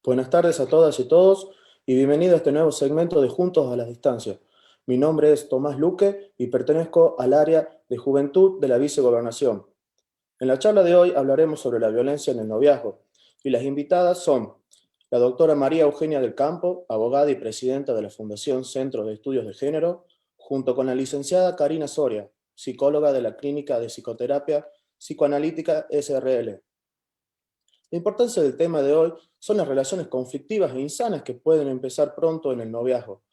Buenas tardes a todas y todos y bienvenido a este nuevo segmento de Juntos a la Distancia. Mi nombre es Tomás Luque y pertenezco al área de Juventud de la Vicegobernación. En la charla de hoy hablaremos sobre la violencia en el noviazgo y las invitadas son la doctora María Eugenia del Campo, abogada y presidenta de la Fundación Centro de Estudios de Género, junto con la licenciada Karina Soria, psicóloga de la Clínica de Psicoterapia Psicoanalítica SRL. La importancia del tema de hoy son las relaciones conflictivas e insanas que pueden empezar pronto en el noviazgo.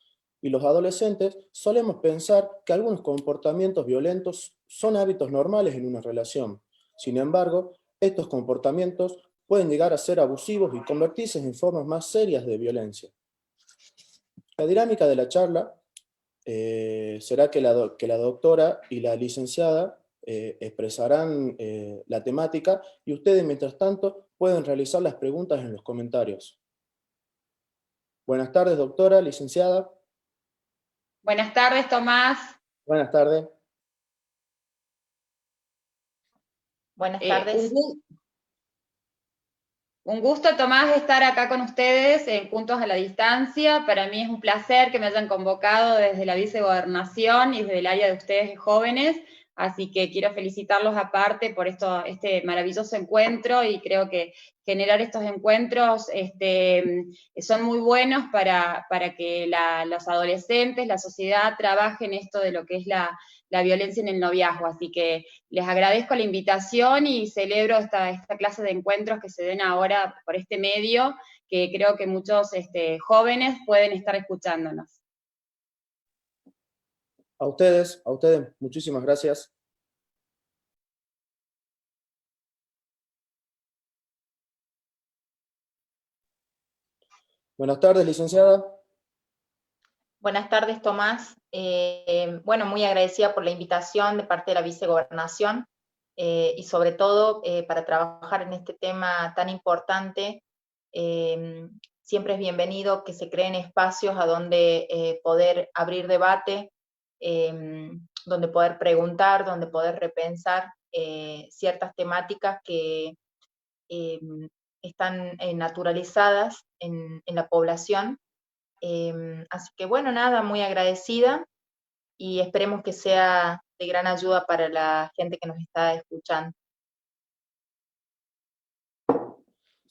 Y los adolescentes solemos pensar que algunos comportamientos violentos son hábitos normales en una relación. Sin embargo, estos comportamientos pueden llegar a ser abusivos y convertirse en formas más serias de violencia. La dinámica de la charla será que la doctora y la licenciada expresarán la temática y ustedes, mientras tanto, pueden realizar las preguntas en los comentarios. Buenas tardes, doctora, licenciada. Buenas tardes, Tomás. Buenas tardes. Buenas tardes. Un gusto, Tomás, estar acá con ustedes en Juntos a la Distancia. Para mí es un placer que me hayan convocado desde la Vicegobernación y desde el área de ustedes de jóvenes, así que quiero felicitarlos aparte por este maravilloso encuentro y creo que generar estos encuentros son muy buenos para que los adolescentes, la sociedad, trabajen esto de lo que es la violencia en el noviazgo, así que les agradezco la invitación y celebro esta clase de encuentros que se den ahora por este medio, que creo que muchos jóvenes pueden estar escuchándonos. A ustedes, muchísimas gracias. Buenas tardes, licenciada. Buenas tardes, Tomás. Bueno, muy agradecida por la invitación de parte de la Vicegobernación y sobre todo para trabajar en este tema tan importante. Siempre es bienvenido que se creen espacios a donde poder abrir debate, donde poder preguntar, donde poder repensar ciertas temáticas que están naturalizadas en la población. Así que bueno, nada, muy agradecida y esperemos que sea de gran ayuda para la gente que nos está escuchando.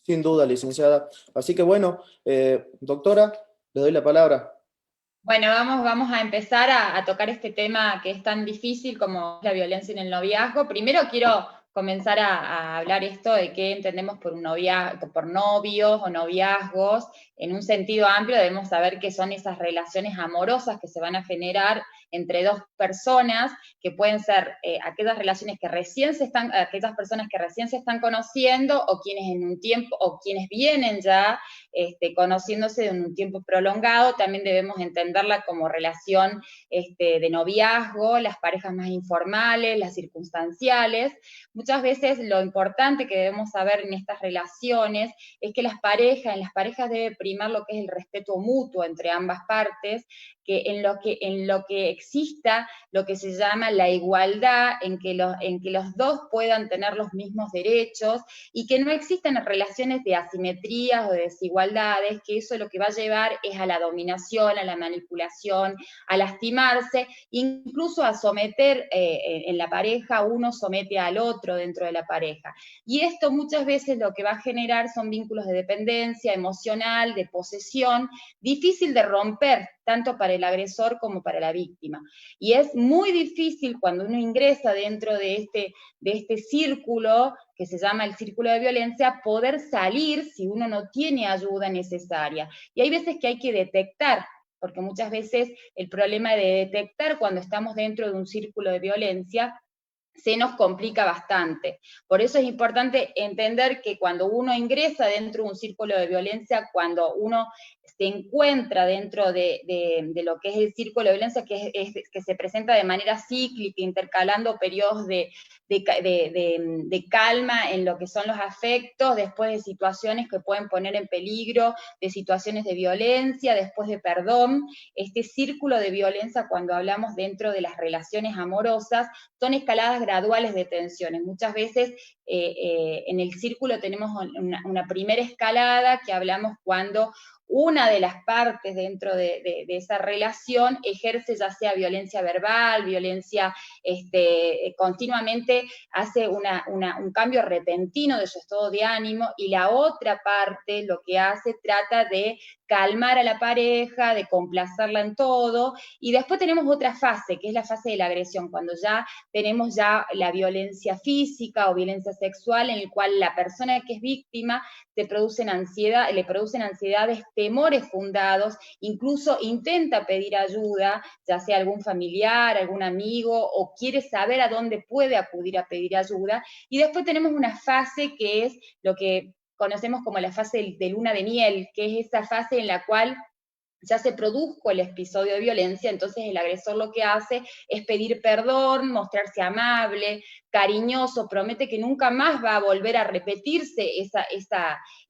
Sin duda, licenciada. Así que bueno, doctora, le doy la palabra. Bueno, vamos a empezar a tocar este tema que es tan difícil como la violencia en el noviazgo. Primero quiero comenzar a hablar esto de qué entendemos por por novios o noviazgos. En un sentido amplio debemos saber qué son esas relaciones amorosas que se van a generar entre dos personas, que pueden ser aquellas relaciones que aquellas personas que recién se están conociendo, o quienes en un tiempo, o quienes vienen ya conociéndose en un tiempo prolongado. También debemos entenderla como relación de noviazgo, las parejas más informales, las circunstanciales. Muchas veces lo importante que debemos saber en estas relaciones es que en las parejas debe primar lo que es el respeto mutuo entre ambas partes, que en lo que exista lo que se llama la igualdad, en que los dos puedan tener los mismos derechos y que no existan relaciones de asimetrías o de desigualdades, que eso lo que va a llevar es a la dominación, a la manipulación, a lastimarse, incluso a someter en la pareja, uno somete al otro dentro de la pareja. Y esto muchas veces lo que va a generar son vínculos de dependencia emocional, de posesión, difícil de romper, tanto para el agresor como para la víctima. Y es muy difícil cuando uno ingresa dentro de este círculo, que se llama el círculo de violencia, poder salir si uno no tiene ayuda necesaria. Y hay veces que hay que detectar, porque muchas veces el problema de detectar cuando estamos dentro de un círculo de violencia se nos complica bastante. Por eso es importante entender que cuando uno ingresa dentro de un círculo de violencia, cuando uno se encuentra dentro de lo que es el círculo de violencia, que se presenta de manera cíclica, intercalando periodos de calma en lo que son los afectos, después de situaciones que pueden poner en peligro, de situaciones de violencia, después de perdón. Este círculo de violencia, cuando hablamos dentro de las relaciones amorosas, son escaladas graduales de tensiones. Muchas veces en el círculo tenemos una primera escalada que hablamos cuando una de las partes dentro de esa relación ejerce ya sea violencia verbal, violencia continuamente hace un cambio repentino de su estado de ánimo, y la otra parte lo que hace trata de calmar a la pareja, de complacerla en todo, y después tenemos otra fase, que es la fase de la agresión, cuando ya tenemos ya la violencia física o violencia sexual, en el cual la persona que es víctima le producen ansiedades, temores fundados, incluso intenta pedir ayuda, ya sea algún familiar, algún amigo, o quiere saber a dónde puede acudir a pedir ayuda. Y después tenemos una fase que es lo que conocemos como la fase de luna de miel, que es esa fase en la cual ya se produjo el episodio de violencia, entonces el agresor lo que hace es pedir perdón, mostrarse amable, cariñoso, promete que nunca más va a volver a repetirse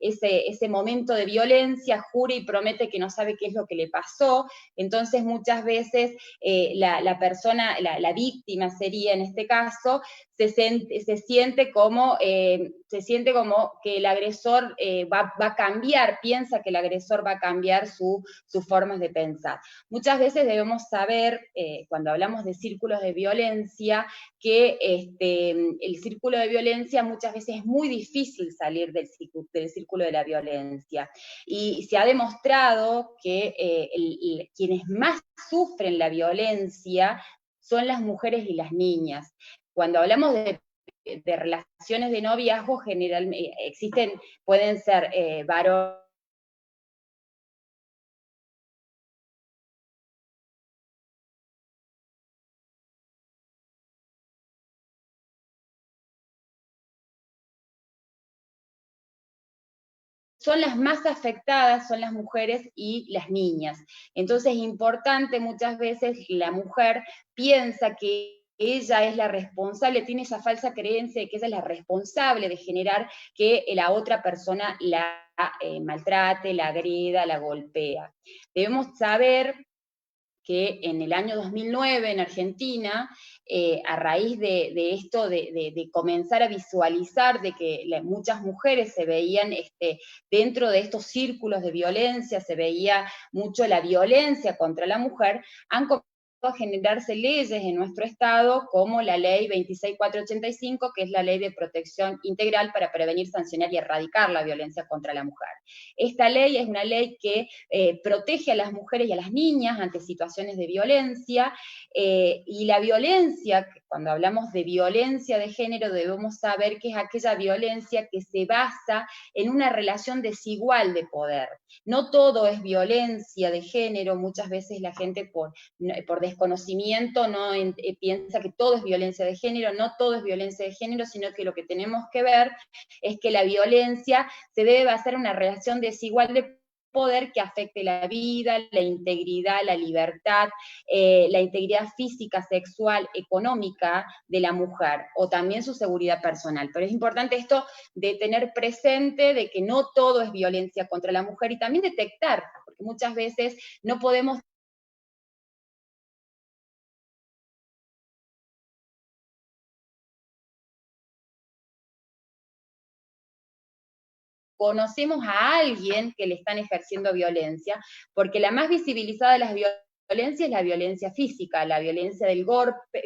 ese momento de violencia, jura y promete que no sabe qué es lo que le pasó. Entonces muchas veces la persona, la víctima sería en este caso, se siente como que el agresor va a cambiar, piensa que el agresor va a cambiar sus formas de pensar. Muchas veces debemos saber, cuando hablamos de círculos de violencia, que el círculo de violencia muchas veces es muy difícil salir del círculo de la violencia. Y se ha demostrado que quienes más sufren la violencia son las mujeres y las niñas. Cuando hablamos de relaciones de noviazgo, generalmente pueden ser varones, son las más afectadas, son las mujeres y las niñas. Entonces es importante, muchas veces la mujer piensa que ella es la responsable, tiene esa falsa creencia de que ella es la responsable de generar que la otra persona la maltrate, la agreda, la golpea. Debemos saber que en el año 2009 en Argentina, a raíz de esto, de comenzar a visualizar de que muchas mujeres se veían dentro de estos círculos de violencia, se veía mucho la violencia contra la mujer, han comenzado a generarse leyes en nuestro estado, como la ley 26485, que es la ley de protección integral para prevenir, sancionar y erradicar la violencia contra la mujer. Esta ley es una ley que protege a las mujeres y a las niñas ante situaciones de violencia, y la violencia, cuando hablamos de violencia de género, debemos saber que es aquella violencia que se basa en una relación desigual de poder. No todo es violencia de género, muchas veces la gente por desconocimiento no piensa que todo es violencia de género, no todo es violencia de género, sino que lo que tenemos que ver es que la violencia se debe basar en una relación desigual de poder que afecte la vida, la integridad, la libertad, la integridad física, sexual, económica de la mujer, o también su seguridad personal. Pero es importante esto de tener presente de que no todo es violencia contra la mujer, y también detectar, porque muchas veces no podemos conocemos a alguien que le están ejerciendo violencia, porque la más visibilizada de las violencias es la violencia física, la violencia del golpe,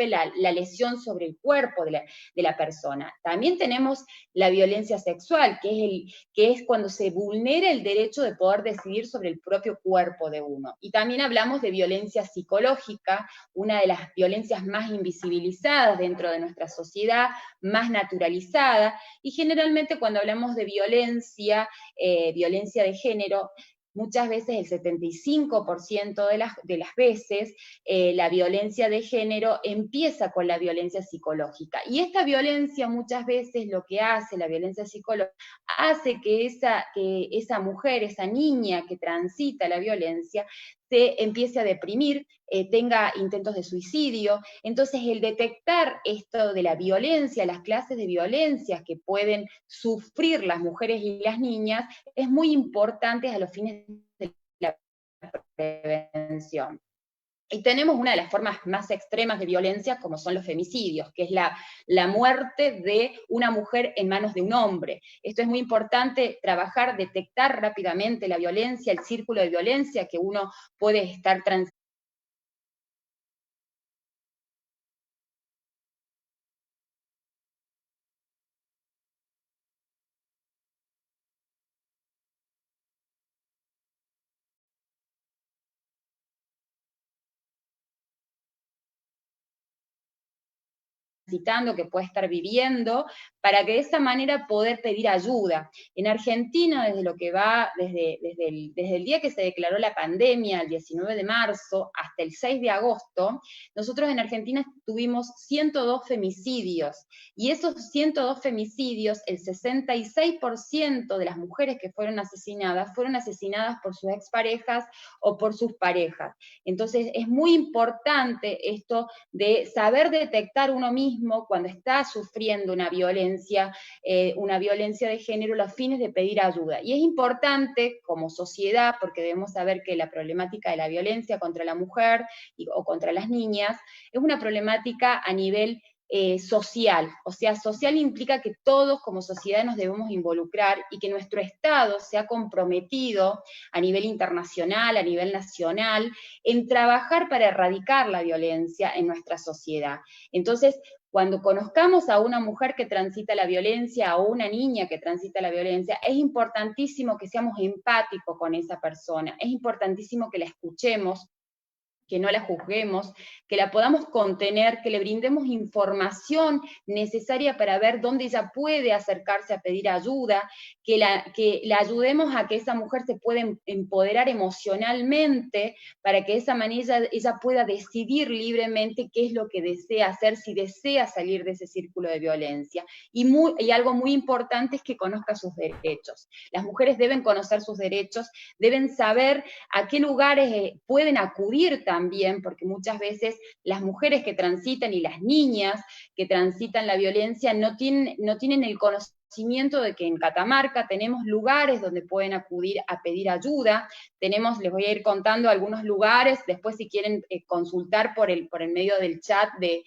la lesión sobre el cuerpo de la persona. También tenemos la violencia sexual, que es cuando se vulnera el derecho de poder decidir sobre el propio cuerpo de uno. Y también hablamos de violencia psicológica, una de las violencias más invisibilizadas dentro de nuestra sociedad, más naturalizada, y generalmente cuando hablamos de violencia de género, muchas veces el 75% de las veces la violencia de género empieza con la violencia psicológica. Y esta violencia muchas veces lo que hace, la violencia psicológica, hace que esa mujer, esa niña que transita la violencia, se empiece a deprimir, tenga intentos de suicidio. Entonces, el detectar esto de la violencia, las clases de violencia que pueden sufrir las mujeres y las niñas, es muy importante a los fines de la prevención. Y tenemos una de las formas más extremas de violencia, como son los femicidios, que es la muerte de una mujer en manos de un hombre. Esto es muy importante, trabajar, detectar rápidamente la violencia, el círculo de violencia que uno puede estar transitando. Que puede estar viviendo, para que de esa manera poder pedir ayuda. En Argentina, desde lo que va, desde el día que se declaró la pandemia, el 19 de marzo, hasta el 6 de agosto, nosotros en Argentina tuvimos 102 femicidios, y esos 102 femicidios, el 66% de las mujeres que fueron asesinadas por sus exparejas o por sus parejas. Entonces, es muy importante esto de saber detectar uno mismo cuando está sufriendo una violencia de género, los fines de pedir ayuda. Y es importante como sociedad, porque debemos saber que la problemática de la violencia contra la mujer o contra las niñas es una problemática a nivel social. O sea, social implica que todos como sociedad nos debemos involucrar y que nuestro Estado se ha comprometido a nivel internacional, a nivel nacional, en trabajar para erradicar la violencia en nuestra sociedad. Entonces, cuando conozcamos a una mujer que transita la violencia, o una niña que transita la violencia, es importantísimo que seamos empáticos con esa persona, es importantísimo que la escuchemos, que no la juzguemos, que la podamos contener, que le brindemos información necesaria para ver dónde ella puede acercarse a pedir ayuda, que la ayudemos a que esa mujer se pueda empoderar emocionalmente, para que de esa manera ella pueda decidir libremente qué es lo que desea hacer, si desea salir de ese círculo de violencia. Y algo muy importante es que conozca sus derechos. Las mujeres deben conocer sus derechos, deben saber a qué lugares pueden acudir también, porque muchas veces las mujeres que transitan y las niñas que transitan la violencia no tienen el conocimiento de que en Catamarca tenemos lugares donde pueden acudir a pedir ayuda. Les voy a ir contando algunos lugares, después si quieren consultar por el medio del chat de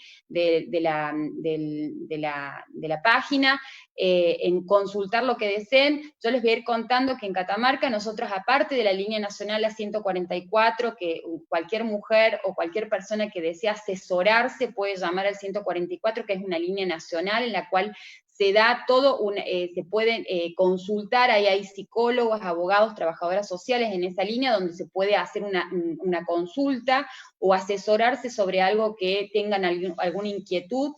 la página, en consultar lo que deseen. Yo les voy a ir contando que en Catamarca nosotros, aparte de la línea nacional la 144, que cualquier mujer o cualquier persona que desee asesorarse puede llamar al 144, que es una línea nacional en la cual se da todo, se pueden consultar, ahí hay psicólogos, abogados, trabajadoras sociales en esa línea donde se puede hacer una consulta o asesorarse sobre algo que tengan alguna inquietud.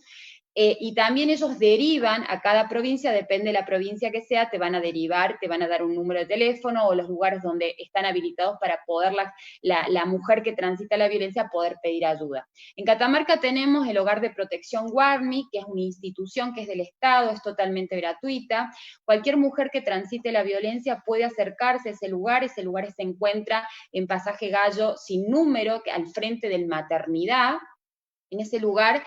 Y también ellos derivan a cada provincia, depende de la provincia que sea, te van a derivar, te van a dar un número de teléfono o los lugares donde están habilitados para poder la mujer que transita la violencia poder pedir ayuda. En Catamarca tenemos el Hogar de Protección Guarmi, que es una institución que es del Estado, es totalmente gratuita. Cualquier mujer que transite la violencia puede acercarse a ese lugar se encuentra en Pasaje Gallo sin número, al frente del Maternidad. En ese lugar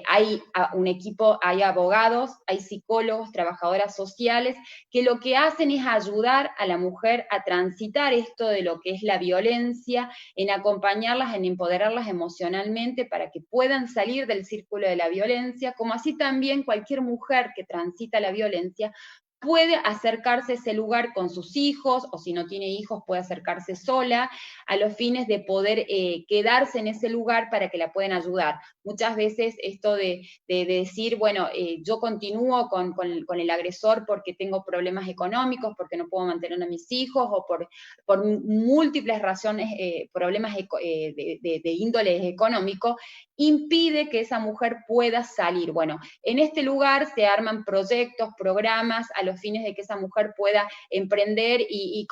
hay un equipo, hay abogados, hay psicólogos, trabajadoras sociales, que lo que hacen es ayudar a la mujer a transitar esto de lo que es la violencia, en acompañarlas, en empoderarlas emocionalmente para que puedan salir del círculo de la violencia, como así también cualquier mujer que transita la violencia puede acercarse a ese lugar con sus hijos, o si no tiene hijos puede acercarse sola, a los fines de poder quedarse en ese lugar para que la puedan ayudar. Muchas veces esto de decir, bueno, yo continúo con el agresor porque tengo problemas económicos, porque no puedo mantener a mis hijos, o por múltiples razones, problemas de índole económico, impide que esa mujer pueda salir. Bueno, en este lugar se arman proyectos, programas, a los fines de que esa mujer pueda emprender y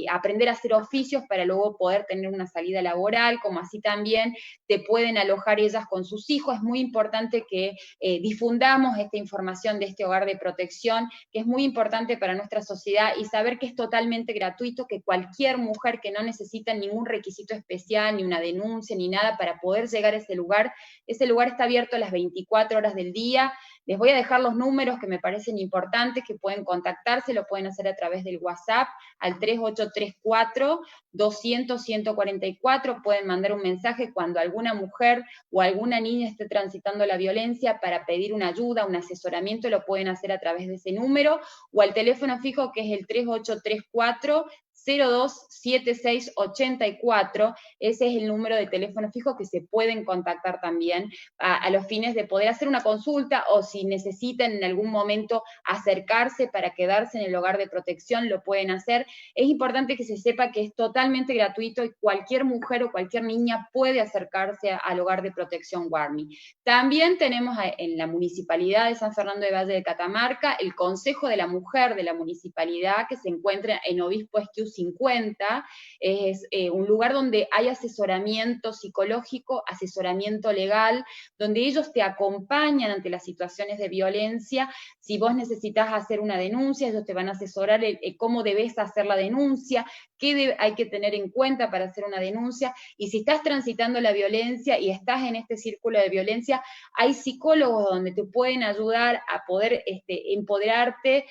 aprender a hacer oficios para luego poder tener una salida laboral, como así también te pueden alojar ellas con sus hijos. Es muy importante que difundamos esta información de este hogar de protección, que es muy importante para nuestra sociedad, y saber que es totalmente gratuito, que cualquier mujer que no necesita ningún requisito especial, ni una denuncia, ni nada para poder llegar a ese lugar está abierto a las 24 horas del día. Les voy a dejar los números que me parecen importantes, que pueden contactarse, lo pueden hacer a través del WhatsApp, al 3834-200-144, pueden mandar un mensaje cuando alguna mujer o alguna niña esté transitando la violencia para pedir una ayuda, un asesoramiento, lo pueden hacer a través de ese número, o al teléfono fijo que es el 3834 027684, ese es el número de teléfono fijo que se pueden contactar también a los fines de poder hacer una consulta, o si necesitan en algún momento acercarse para quedarse en el hogar de protección, lo pueden hacer. Es importante que se sepa que es totalmente gratuito y cualquier mujer o cualquier niña puede acercarse al hogar de protección Warmi. También tenemos en la Municipalidad de San Fernando de Valle de Catamarca el Consejo de la Mujer de la Municipalidad, que se encuentra en Obispo Esquiú 50, es un lugar donde hay asesoramiento psicológico, asesoramiento legal, donde ellos te acompañan ante las situaciones de violencia. Si vos necesitas hacer una denuncia, ellos te van a asesorar cómo debes hacer la denuncia, qué hay que tener en cuenta para hacer una denuncia, y si estás transitando la violencia y estás en este círculo de violencia, hay psicólogos donde te pueden ayudar a poder empoderarte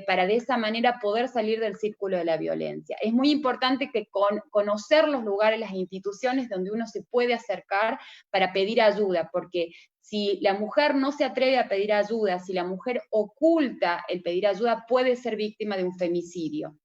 para de esa manera poder salir del círculo de la violencia. Es muy importante que conocer los lugares, las instituciones donde uno se puede acercar para pedir ayuda, porque si la mujer no se atreve a pedir ayuda, si la mujer oculta el pedir ayuda, puede ser víctima de un femicidio.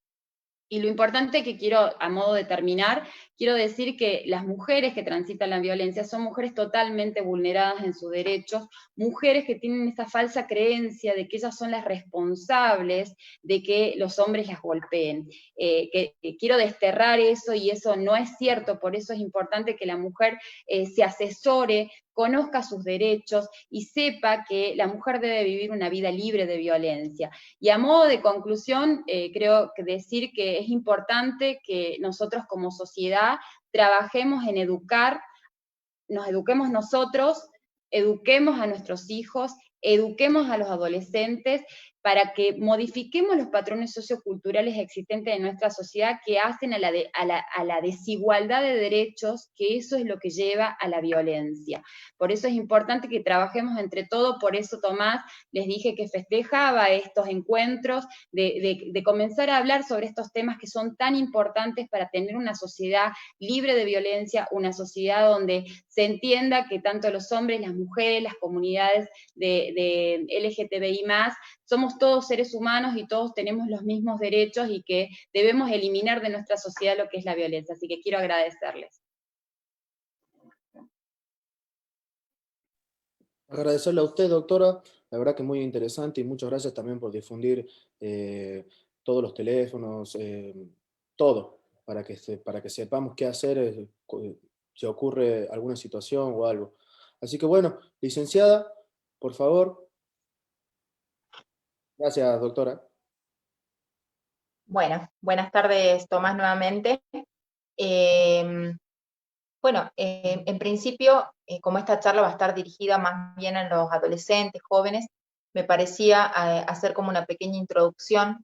Y lo importante que quiero, a modo de terminar, quiero decir que las mujeres que transitan la violencia son mujeres totalmente vulneradas en sus derechos, mujeres que tienen esa falsa creencia de que ellas son las responsables de que los hombres las golpeen. Que quiero desterrar eso, y eso no es cierto. Por eso es importante que la mujer se asesore, conozca sus derechos y sepa que la mujer debe vivir una vida libre de violencia. Y a modo de conclusión, creo que decir que es importante que nosotros como sociedad trabajemos en educar, nos eduquemos nosotros, eduquemos a nuestros hijos, eduquemos a los adolescentes, para que modifiquemos los patrones socioculturales existentes en nuestra sociedad que hacen a la desigualdad de derechos, que eso es lo que lleva a la violencia. Por eso es importante que trabajemos entre todos. Por eso Tomás les dije que festejaba estos encuentros, de comenzar a hablar sobre estos temas que son tan importantes para tener una sociedad libre de violencia, una sociedad donde se entienda que tanto los hombres, las mujeres, las comunidades de LGTBI+, somos todos seres humanos y todos tenemos los mismos derechos, y que debemos eliminar de nuestra sociedad lo que es la violencia. Así que quiero agradecerles. Agradecerle a usted, doctora, la verdad que muy interesante, y muchas gracias también por difundir todos los teléfonos, todo, para que sepamos qué hacer si ocurre alguna situación o algo. Así que bueno, licenciada, por favor. Gracias, doctora. Bueno, buenas tardes, Tomás, nuevamente. En principio, como esta charla va a estar dirigida más bien a los adolescentes, jóvenes, me parecía hacer como una pequeña introducción,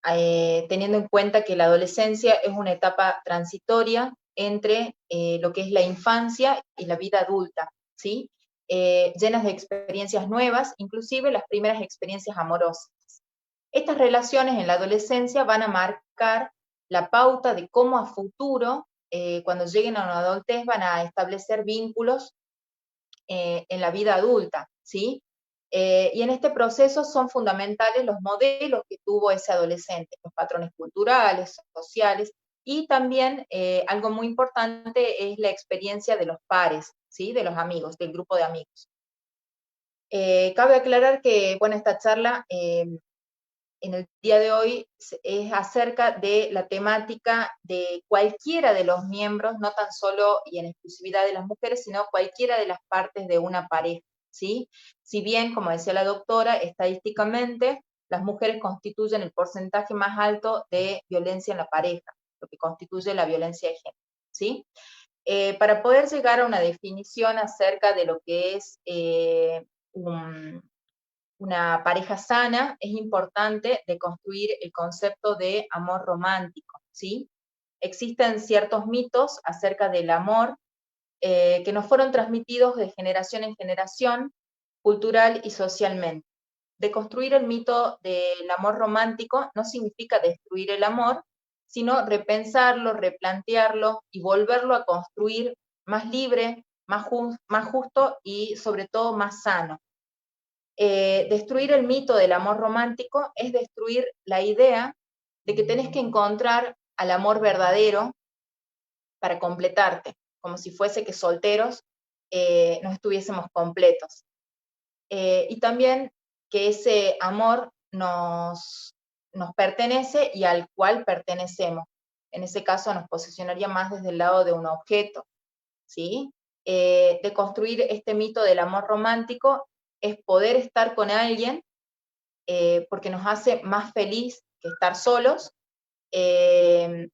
teniendo en cuenta que la adolescencia es una etapa transitoria entre lo que es la infancia y la vida adulta, ¿sí? Llenas de experiencias nuevas, inclusive las primeras experiencias amorosas. Estas relaciones en la adolescencia van a marcar la pauta de cómo a futuro, cuando lleguen a una adultez, van a establecer vínculos en la vida adulta, ¿sí? Y en este proceso son fundamentales los modelos que tuvo ese adolescente, los patrones culturales, sociales, y también algo muy importante es la experiencia de los pares, ¿sí? De los amigos, del grupo de amigos. Cabe aclarar que, bueno, esta charla en el día de hoy es acerca de la temática de cualquiera de los miembros, no tan solo y en exclusividad de las mujeres, sino cualquiera de las partes de una pareja, ¿sí? Si bien, como decía la doctora, estadísticamente las mujeres constituyen el porcentaje más alto de violencia en la pareja, lo que constituye la violencia de género, ¿sí? Para poder llegar a una definición acerca de lo que es una pareja sana, es importante deconstruir el concepto de amor romántico, ¿sí? Existen ciertos mitos acerca del amor que nos fueron transmitidos de generación en generación, cultural y socialmente. Deconstruir el mito del amor romántico no significa destruir el amor, sino repensarlo, replantearlo y volverlo a construir más libre, más justo y sobre todo más sano. Destruir el mito del amor romántico es destruir la idea de que tenés que encontrar al amor verdadero para completarte, como si fuese que solteros no estuviésemos completos. Y también que ese amor nos pertenece y al cual pertenecemos. En ese caso nos posicionaría más desde el lado de un objeto, ¿sí? De construir este mito del amor romántico es poder estar con alguien porque nos hace más feliz que estar solos, que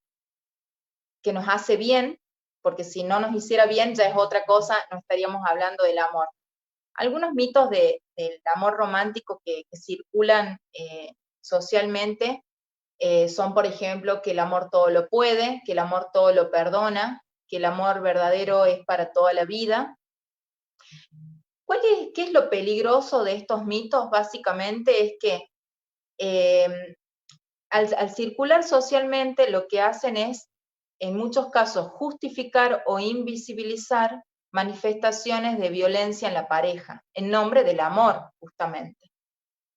nos hace bien, porque si no nos hiciera bien ya es otra cosa, no estaríamos hablando del amor. Algunos mitos del amor romántico que circulan socialmente son, por ejemplo, que el amor todo lo puede, que el amor todo lo perdona, que el amor verdadero es para toda la vida. ¿Qué es lo peligroso de estos mitos? Básicamente es que al circular socialmente lo que hacen es, en muchos casos, justificar o invisibilizar manifestaciones de violencia en la pareja, en nombre del amor, justamente.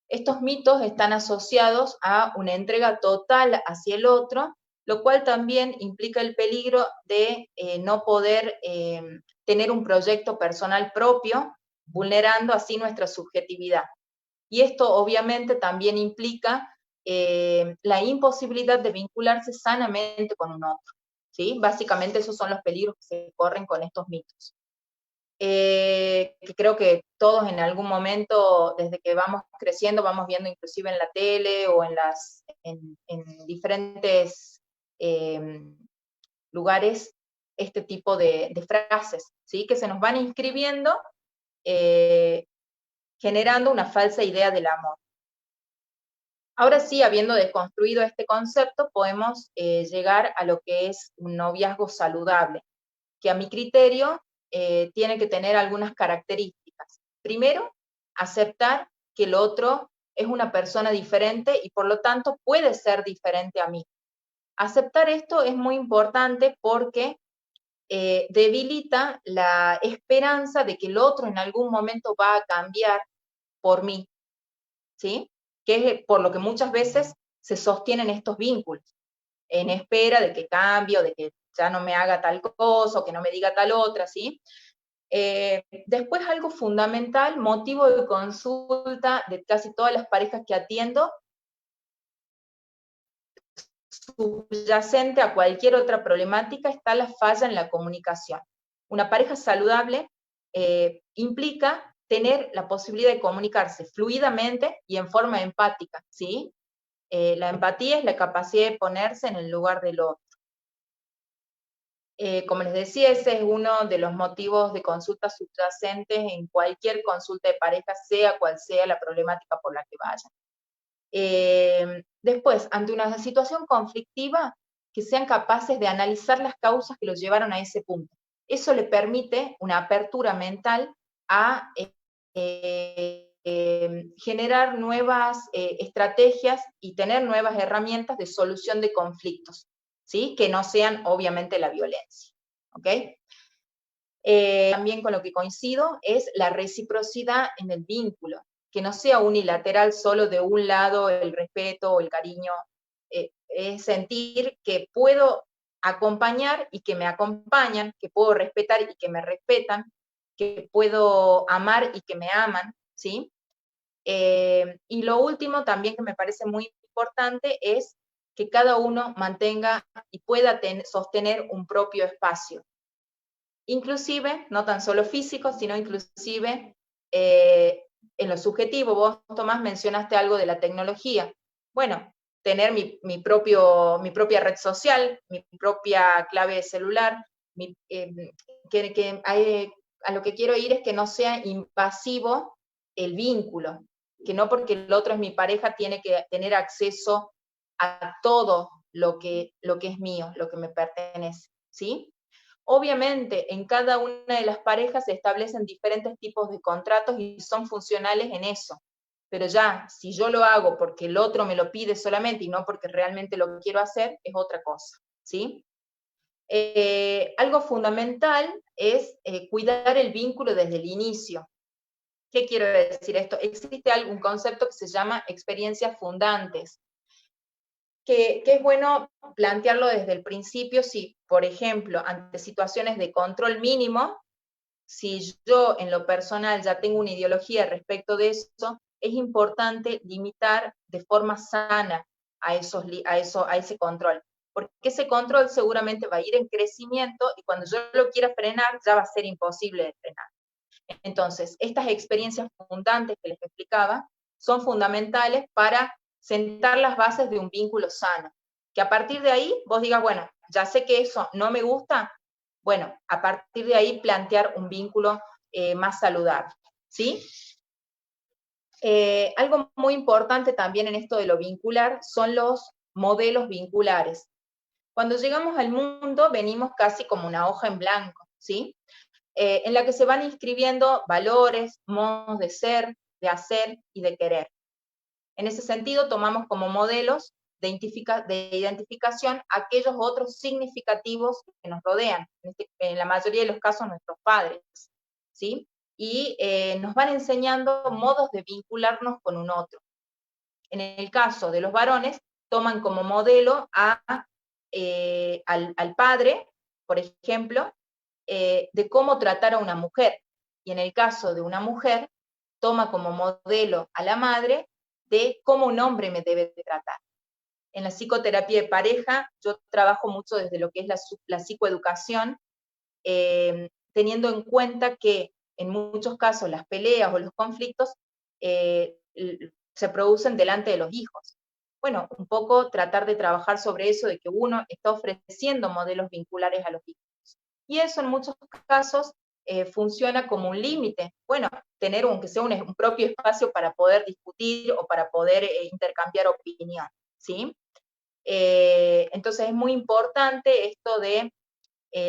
Estos mitos están asociados a una entrega total hacia el otro, lo cual también implica el peligro de no poder tener un proyecto personal propio, vulnerando así nuestra subjetividad. Y esto obviamente también implica la imposibilidad de vincularse sanamente con un otro, ¿sí? Básicamente esos son los peligros que se corren con estos mitos. Que creo que todos en algún momento, desde que vamos creciendo, vamos viendo inclusive en la tele o en diferentes lugares este tipo de frases, ¿sí? Que se nos van inscribiendo generando una falsa idea del amor. Ahora sí, habiendo desconstruido este concepto, podemos llegar a lo que es un noviazgo saludable, que a mi criterio tiene que tener algunas características. Primero, aceptar que el otro es una persona diferente y por lo tanto puede ser diferente a mí. Aceptar esto es muy importante porque debilita la esperanza de que el otro en algún momento va a cambiar por mí, ¿sí? Que es por lo que muchas veces se sostienen estos vínculos, en espera de que cambie o de que ya no me haga tal cosa o que no me diga tal otra, ¿sí? Después algo fundamental, motivo de consulta de casi todas las parejas que atiendo, subyacente a cualquier otra problemática está la falla en la comunicación. Una pareja saludable implica tener la posibilidad de comunicarse fluidamente y en forma empática, ¿sí? La empatía es la capacidad de ponerse en el lugar del otro. Como les decía, ese es uno de los motivos de consulta subyacentes en cualquier consulta de pareja, sea cual sea la problemática por la que vayan. Después, ante una situación conflictiva, que sean capaces de analizar las causas que los llevaron a ese punto. Eso le permite una apertura mental a generar nuevas estrategias y tener nuevas herramientas de solución de conflictos, ¿sí? Que no sean obviamente la violencia, ¿ok? También con lo que coincido es la reciprocidad en el vínculo, que no sea unilateral solo de un lado el respeto o el cariño, es sentir que puedo acompañar y que me acompañan, que puedo respetar y que me respetan, que puedo amar y que me aman, ¿sí? Y lo último también que me parece muy importante es que cada uno mantenga y pueda sostener un propio espacio. Inclusive, no tan solo físico, sino inclusive en lo subjetivo, vos, Tomás, mencionaste algo de la tecnología. Bueno, tener mi propia red social, mi propia clave de celular, a lo que quiero ir es que no sea invasivo el vínculo, que no porque el otro es mi pareja tiene que tener acceso a todo lo que es mío, lo que me pertenece, ¿sí? Obviamente, en cada una de las parejas se establecen diferentes tipos de contratos y son funcionales en eso. Pero ya, si yo lo hago porque el otro me lo pide solamente y no porque realmente lo quiero hacer, es otra cosa, ¿sí? Algo fundamental es cuidar el vínculo desde el inicio. ¿Qué quiero decir esto? Existe algún concepto que se llama experiencias fundantes, que es bueno plantearlo desde el principio si, por ejemplo, ante situaciones de control mínimo, si yo en lo personal ya tengo una ideología respecto de eso, es importante limitar de forma sana a ese control, porque ese control seguramente va a ir en crecimiento y cuando yo lo quiera frenar ya va a ser imposible de frenar. Entonces, estas experiencias fundantes que les explicaba son fundamentales para sentar las bases de un vínculo sano. Que a partir de ahí vos digas, bueno, ya sé que eso no me gusta, bueno, a partir de ahí plantear un vínculo más saludable, ¿sí? Algo muy importante también en esto de lo vincular son los modelos vinculares. Cuando llegamos al mundo venimos casi como una hoja en blanco, ¿sí? En la que se van inscribiendo valores, modos de ser, de hacer y de querer. En ese sentido, tomamos como modelos de identificación aquellos otros significativos que nos rodean, en la mayoría de los casos nuestros padres, ¿sí? Y nos van enseñando modos de vincularnos con un otro. En el caso de los varones, toman como modelo al padre, por ejemplo, de cómo tratar a una mujer. Y en el caso de una mujer, toma como modelo a la madre de cómo un hombre me debe de tratar. En la psicoterapia de pareja, yo trabajo mucho desde lo que es la psicoeducación, teniendo en cuenta que en muchos casos las peleas o los conflictos se producen delante de los hijos. Bueno, un poco tratar de trabajar sobre eso, de que uno está ofreciendo modelos vinculares a los hijos. Y eso en muchos casos funciona como un límite. Bueno, tener aunque sea un propio espacio para poder discutir o para poder intercambiar opinión, ¿sí? Entonces es muy importante esto de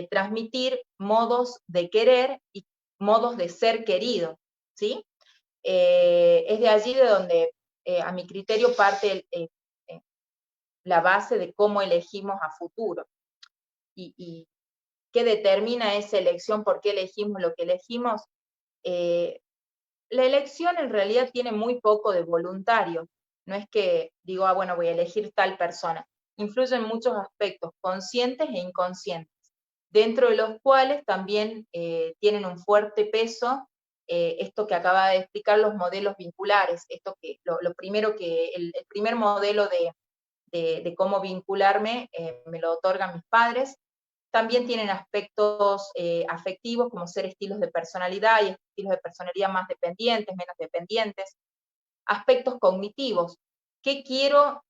transmitir modos de querer y modos de ser querido, ¿sí? Es de allí de donde, a mi criterio, parte la base de cómo elegimos a futuro. Y qué determina esa elección, por qué elegimos lo que elegimos. La elección en realidad tiene muy poco de voluntario. No es que digo, bueno, voy a elegir tal persona. Influyen muchos aspectos, conscientes e inconscientes, dentro de los cuales también tienen un fuerte peso esto que acaba de explicar, los modelos vinculares. Esto que lo primero que, el primer modelo de cómo vincularme me lo otorgan mis padres. También tienen aspectos afectivos, como ser estilos de personalidad y estilos de personalidad más dependientes, menos dependientes. Aspectos cognitivos. ¿Qué quiero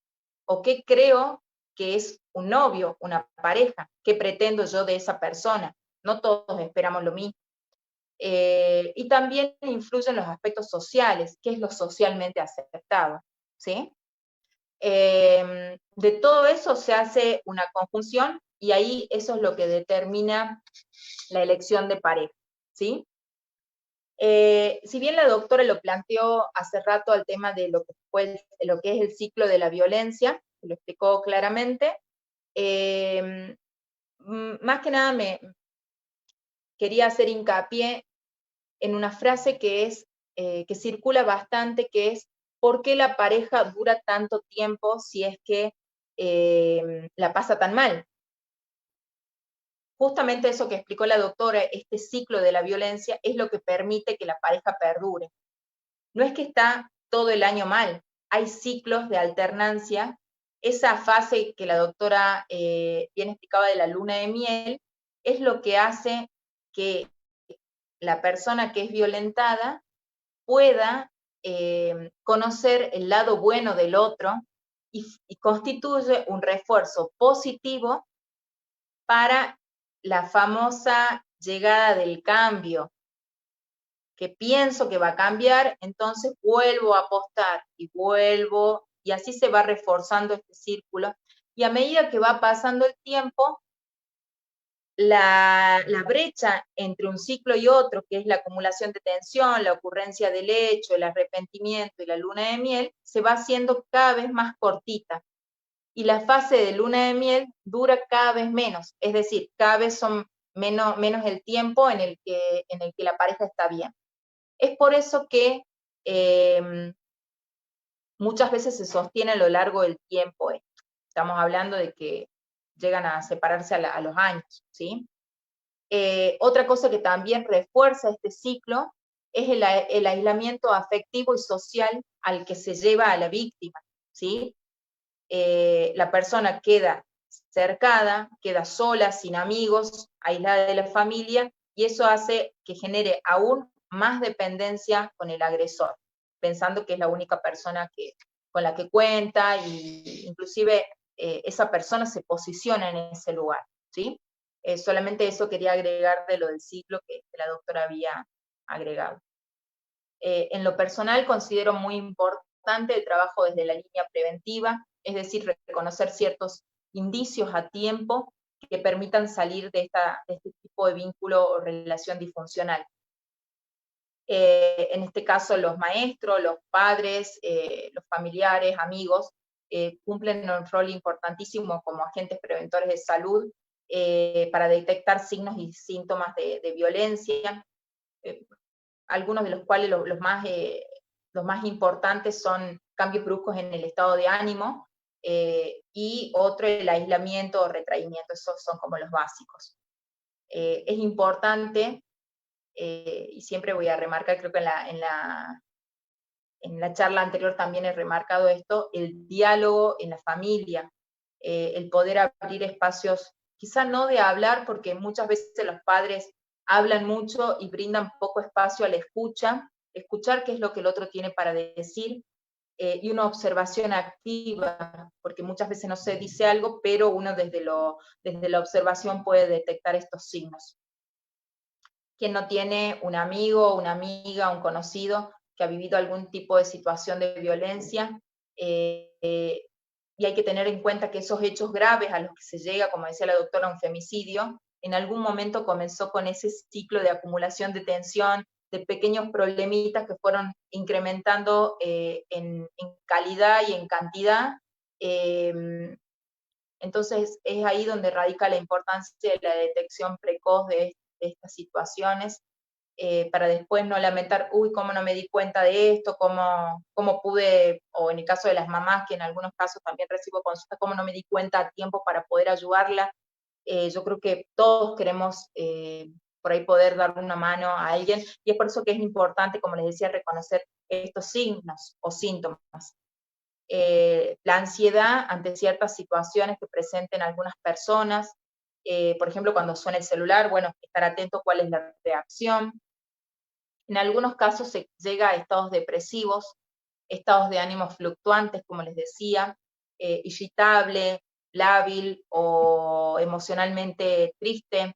o qué creo que es un novio, una pareja? ¿Qué pretendo yo de esa persona? No todos esperamos lo mismo. Y también influyen los aspectos sociales, qué es lo socialmente aceptado, ¿sí? De todo eso se hace una conjunción y ahí eso es lo que determina la elección de pareja, ¿sí? Si bien la doctora lo planteó hace rato al tema de lo que es el ciclo de la violencia, lo explicó claramente, más que nada me quería hacer hincapié en una frase que circula bastante, que es ¿por qué la pareja dura tanto tiempo si es que la pasa tan mal? Justamente eso que explicó la doctora, este ciclo de la violencia, es lo que permite que la pareja perdure. No es que está todo el año mal, hay ciclos de alternancia. Esa fase que la doctora bien explicaba de la luna de miel, es lo que hace que la persona que es violentada pueda conocer el lado bueno del otro y constituye un refuerzo positivo para la famosa llegada del cambio, que pienso que va a cambiar, entonces vuelvo a apostar y vuelvo, y así se va reforzando este círculo. Y a medida que va pasando el tiempo, la brecha entre un ciclo y otro, que es la acumulación de tensión, la ocurrencia del hecho, el arrepentimiento y la luna de miel, se va haciendo cada vez más cortita. Y la fase de luna de miel dura cada vez menos, es decir, cada vez son menos el tiempo en el que la pareja está bien. Es por eso que muchas veces se sostiene a lo largo del tiempo esto. Estamos hablando de que llegan a separarse a los años, ¿sí? Otra cosa que también refuerza este ciclo es el aislamiento afectivo y social al que se lleva a la víctima, ¿sí? La persona queda cercada, queda sola, sin amigos, aislada de la familia, y eso hace que genere aún más dependencia con el agresor, pensando que es la única persona con la que cuenta, y inclusive esa persona se posiciona en ese lugar, ¿sí? Solamente eso quería agregar de lo del ciclo que la doctora había agregado. En lo personal considero muy importante el trabajo desde la línea preventiva, es decir, reconocer ciertos indicios a tiempo que permitan salir de este tipo de vínculo o relación disfuncional. En este caso, los maestros, los padres, los familiares, amigos, cumplen un rol importantísimo como agentes preventores de salud para detectar signos y síntomas de violencia, algunos de los cuales los más importantes son cambios bruscos en el estado de ánimo, y otro el aislamiento o retraimiento. Esos son como los básicos. Es importante, y siempre voy a remarcar, creo que en la charla anterior también he remarcado esto, el diálogo en la familia, el poder abrir espacios, quizá no de hablar, porque muchas veces los padres hablan mucho y brindan poco espacio a la escuchar qué es lo que el otro tiene para decir, y una observación activa, porque muchas veces no se dice algo, pero uno desde la observación puede detectar estos signos. Quien no tiene un amigo, una amiga, un conocido que ha vivido algún tipo de situación de violencia, y hay que tener en cuenta que esos hechos graves a los que se llega, como decía la doctora, un femicidio, en algún momento comenzó con ese ciclo de acumulación de tensión, de pequeños problemitas que fueron incrementando en calidad y en cantidad. Entonces es ahí donde radica la importancia de la detección precoz de estas situaciones, para después no lamentar, uy, cómo no me di cuenta de esto, cómo pude, o en el caso de las mamás, que en algunos casos también recibo consultas, cómo no me di cuenta a tiempo para poder ayudarla. Yo creo que todos queremos por ahí poder dar una mano a alguien, y es por eso que es importante, como les decía, reconocer estos signos o síntomas. La ansiedad ante ciertas situaciones que presenten algunas personas, por ejemplo, cuando suena el celular, bueno, estar atento a cuál es la reacción. En algunos casos se llega a estados depresivos, estados de ánimo fluctuantes, como les decía, irritable, lábil o emocionalmente triste,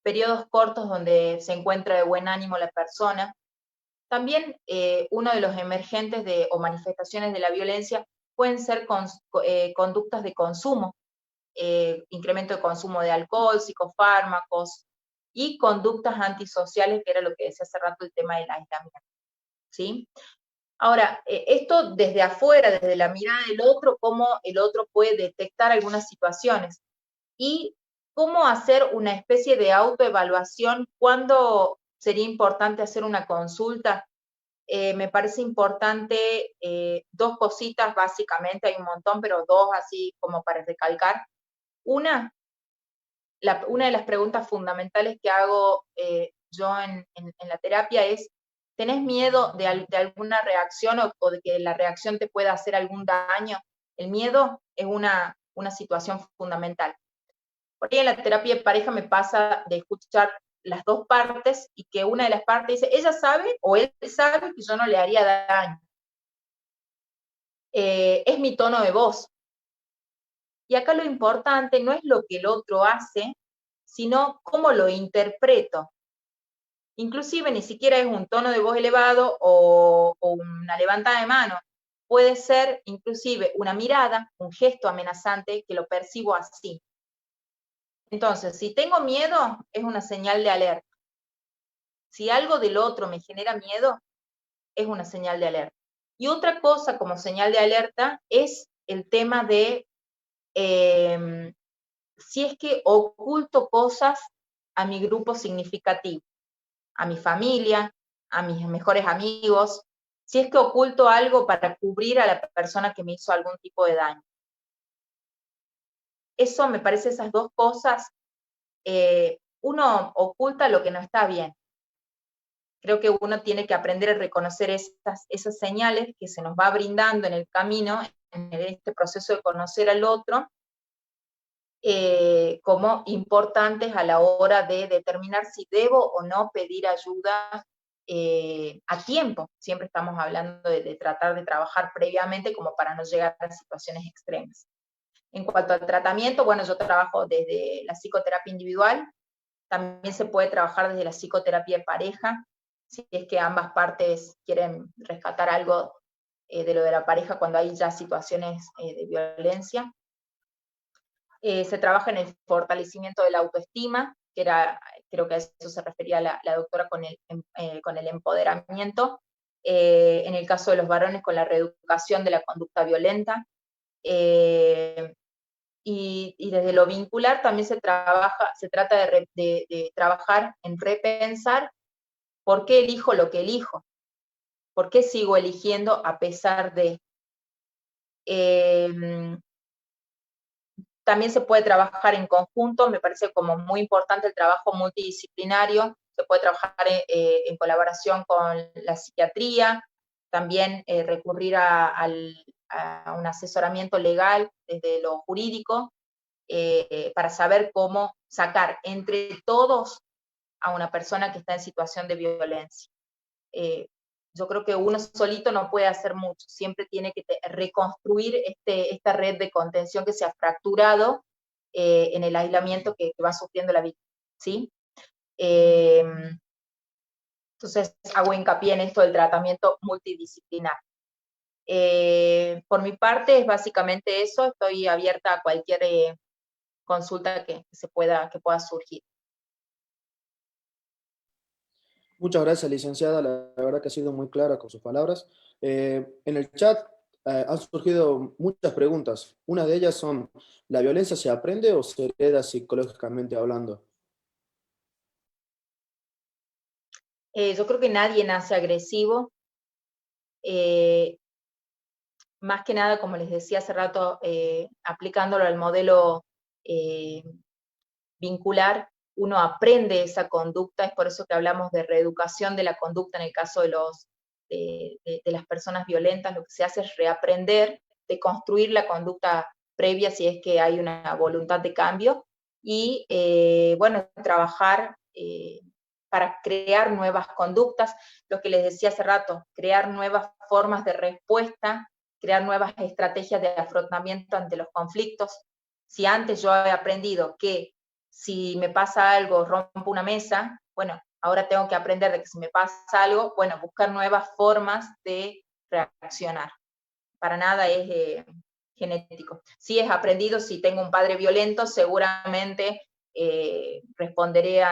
periodos cortos donde se encuentra de buen ánimo la persona. También uno de los emergentes o manifestaciones de la violencia pueden ser conductas de consumo, incremento de consumo de alcohol, psicofármacos, y conductas antisociales, que era lo que decía hace rato, el tema del aislamiento, ¿sí? Ahora, esto desde afuera, desde la mirada del otro, cómo el otro puede detectar algunas situaciones, y cómo hacer una especie de autoevaluación, cuándo sería importante hacer una consulta. Me parece importante dos cositas básicamente, hay un montón, pero dos así como para recalcar. Una de las preguntas fundamentales que hago yo en la terapia es, ¿tenés miedo de alguna reacción o de que la reacción te pueda hacer algún daño? El miedo es una situación fundamental. Por ahí en la terapia de pareja me pasa de escuchar las dos partes y que una de las partes dice, ella sabe o él sabe que yo no le haría daño. Es mi tono de voz. Y acá lo importante no es lo que el otro hace, sino cómo lo interpreto. Inclusive ni siquiera es un tono de voz elevado o una levantada de mano. Puede ser inclusive una mirada, un gesto amenazante que lo percibo así. Entonces, si tengo miedo, es una señal de alerta. Si algo del otro me genera miedo, es una señal de alerta. Y otra cosa como señal de alerta es el tema de si es que oculto cosas a mi grupo significativo, a mi familia, a mis mejores amigos, si es que oculto algo para cubrir a la persona que me hizo algún tipo de daño. Eso me parece, esas dos cosas, uno oculta lo que no está bien. Creo que uno tiene que aprender a reconocer esas señales que se nos va brindando en el camino, en este proceso de conocer al otro, como importantes a la hora de determinar si debo o no pedir ayuda a tiempo. Siempre estamos hablando de tratar de trabajar previamente como para no llegar a situaciones extremas. En cuanto al tratamiento, bueno, yo trabajo desde la psicoterapia individual, también se puede trabajar desde la psicoterapia de pareja, si es que ambas partes quieren rescatar algo de lo de la pareja cuando hay ya situaciones de violencia. Se trabaja en el fortalecimiento de la autoestima, que era, creo que a eso se refería la doctora con el empoderamiento. En el caso de los varones, con la reeducación de la conducta violenta. Y desde lo vincular también se trata de trabajar en repensar por qué elijo lo que elijo, por qué sigo eligiendo a pesar de... También se puede trabajar en conjunto, me parece como muy importante el trabajo multidisciplinario, se puede trabajar en colaboración con la psiquiatría, también recurrir a un asesoramiento legal desde lo jurídico, para saber cómo sacar entre todos a una persona que está en situación de violencia. Yo creo que uno solito no puede hacer mucho, siempre tiene que reconstruir esta red de contención que se ha fracturado en el aislamiento que va sufriendo la víctima, ¿sí? Entonces hago hincapié en esto del tratamiento multidisciplinar. Por mi parte es básicamente eso, estoy abierta a cualquier consulta que pueda surgir. Muchas gracias, licenciada. La verdad que ha sido muy clara con sus palabras. En el chat han surgido muchas preguntas. Una de ellas son, ¿la violencia se aprende o se hereda psicológicamente hablando? Yo creo que nadie nace agresivo. Más que nada, como les decía hace rato, aplicándolo al modelo vincular, uno aprende esa conducta, es por eso que hablamos de reeducación de la conducta en el caso de las personas violentas. Lo que se hace es reaprender, de construir la conducta previa si es que hay una voluntad de cambio, y bueno, trabajar para crear nuevas conductas, lo que les decía hace rato, crear nuevas formas de respuesta, crear nuevas estrategias de afrontamiento ante los conflictos. Si antes yo he aprendido que si me pasa algo, rompo una mesa, bueno, ahora tengo que aprender de que si me pasa algo, bueno, buscar nuevas formas de reaccionar. Para nada es genético. Si es aprendido, si tengo un padre violento, seguramente responderé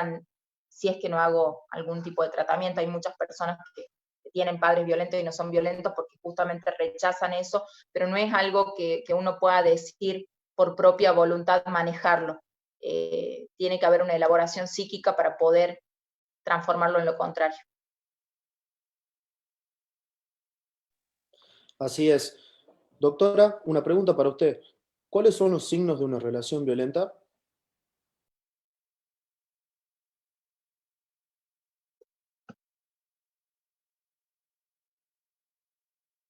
si es que no hago algún tipo de tratamiento. Hay muchas personas que tienen padres violentos y no son violentos porque justamente rechazan eso, pero no es algo que uno pueda decir por propia voluntad manejarlo. Tiene que haber una elaboración psíquica para poder transformarlo en lo contrario. Así es. Doctora, una pregunta para usted. ¿Cuáles son los signos de una relación violenta?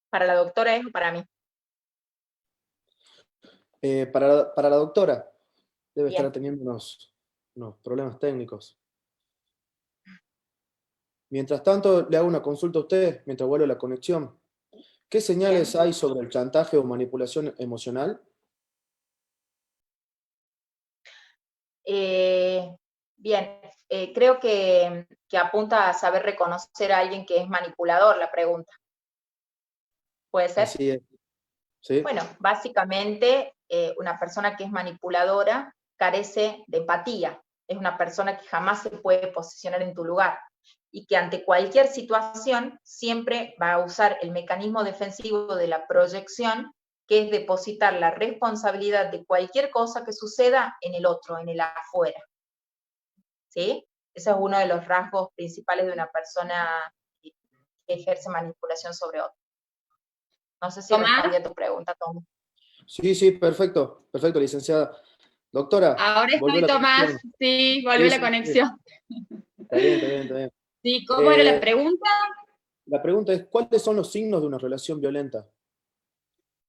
¿Para la doctora es o para mí? Para la doctora, debe estar Bien. teniendo unos problemas técnicos. Mientras tanto, le hago una consulta a usted, mientras vuelve la conexión. ¿Qué señales Bien. hay sobre el chantaje o manipulación emocional? Bien, creo que apunta a saber reconocer a alguien que es manipulador, la pregunta. ¿Puede ser? Así es, ¿sí? Bueno, básicamente una persona que es manipuladora carece de empatía. Es una persona que jamás se puede posicionar en tu lugar y que ante cualquier situación siempre va a usar el mecanismo defensivo de la proyección, que es depositar la responsabilidad de cualquier cosa que suceda en el otro, en el afuera. ¿Sí? Ese es uno de los rasgos principales de una persona que ejerce manipulación sobre otro. No sé si Tomás, respondí a tu pregunta, Tom. Sí, sí, perfecto, perfecto, licenciada. Doctora, ahora volvió estoy, la Tomás. conexión. Sí, volvió Sí, la sí, sí, conexión. está bien, está bien, está bien. Sí, ¿cómo era la Eh, pregunta? la pregunta es, ¿cuáles son los signos de una relación violenta?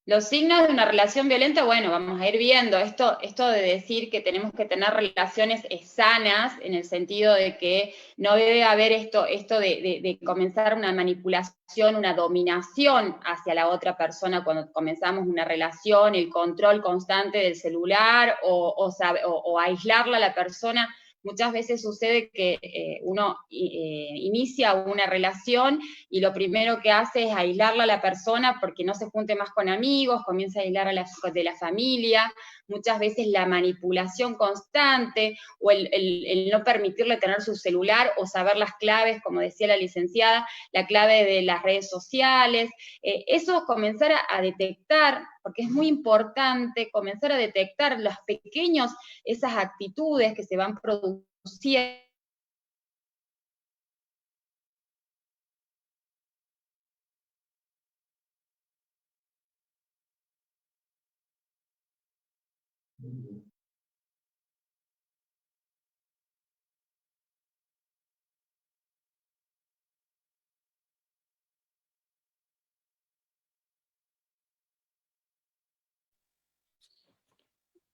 Los signos de una relación violenta, bueno, vamos a ir viendo. Esto de decir que tenemos que tener relaciones sanas, en el sentido de que no debe haber esto de comenzar una manipulación, una dominación hacia la otra persona cuando comenzamos una relación, el control constante del celular o aislarla a la persona. Muchas veces sucede que uno inicia una relación y lo primero que hace es aislarla a la persona porque no se junte más con amigos, comienza a aislar de la familia, muchas veces la manipulación constante o el no permitirle tener su celular o saber las claves, como decía la licenciada, la clave de las redes sociales, eso comenzar a detectar, porque es muy importante comenzar a detectar los pequeños, esas actitudes que se van produciendo.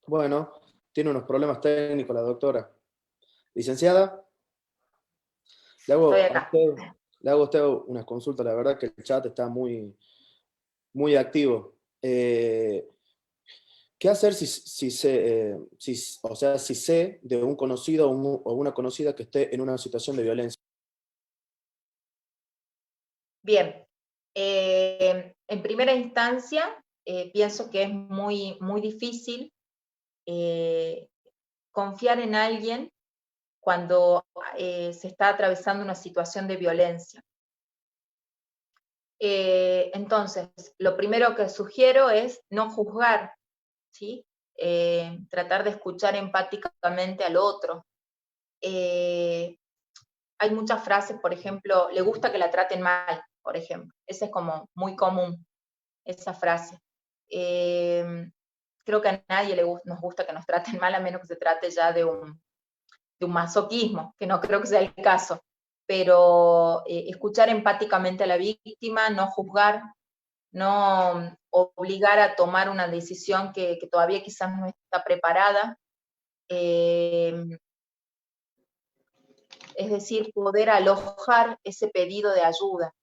Bueno, tiene unos problemas técnicos la doctora. Licenciada, le Estoy hago a acá. usted, le hago a usted una consulta, la verdad que el chat está muy, muy activo. ¿Qué hacer o sea, si sé de un conocido o una conocida que esté en una situación de violencia? Bien. En primera instancia, pienso que es muy, muy difícil confiar en alguien cuando se está atravesando una situación de violencia. Entonces, lo primero que sugiero es no juzgar, ¿sí? Tratar de escuchar empáticamente al otro. Hay muchas frases, por ejemplo, le gusta que la traten mal, por ejemplo. Esa es como muy común, esa frase. Creo que a nadie nos gusta que nos traten mal, a menos que se trate ya de un masoquismo, que no creo que sea el caso. Pero escuchar empáticamente a la víctima, no juzgar, no obligar a tomar una decisión que todavía quizás no está preparada. Es decir, poder alojar ese pedido de ayuda.